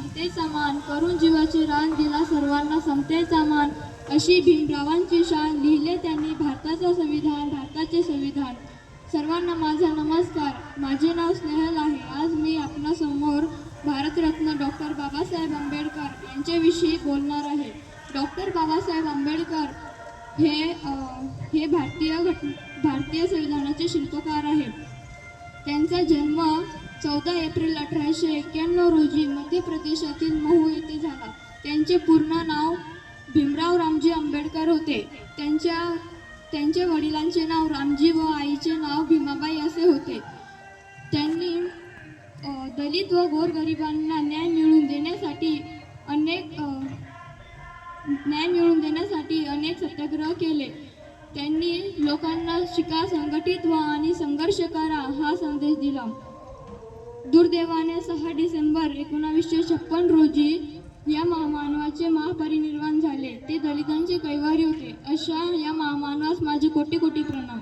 सीतेचा मान, करून जीवाचे रान दिला सर्वांना समतेचा मान, अशी भीमरावांची शान, लिहिले त्यांनी भारताचे संविधान. सर्वांना माझा नमस्कार. माझे नाव स्नेहल आहे. आज मी आपणासमोर भारतरत्न डॉक्टर बाबासाहेब आंबेडकर यांच्याविषयी बोलणार आहे. डॉक्टर बाबासाहेब आंबेडकर हे भारतीय संविधानाचे शिल्पकार आहेत. त्यांचा जन्म 14 एप्रिल 1891 रोजी मध्य प्रदेशातील महू येथे झाला. त्यांचे पूर्ण नाव भीमराव रामजी आंबेडकर होते. त्यांच्या वडिलांचे नाव रामजी व आईचे नाव भीमाबाई असे होते. त्यांनी दलित व गोरगरिबांना न्याय मिळवून देण्यासाठी अनेक सत्याग्रह केले. त्यांनी लोकांना शिका, संघटित व्हा आणि संघर्ष करा हा संदेश दिला. दुर्दैवाने 6 डिसेंबर 1956 रोजी या महामानवाचे महापरिनिर्वाण झाले. ते दलितांचे कैवारी होते. अशा या महामानवास माझे कोटी कोटी प्रणाम.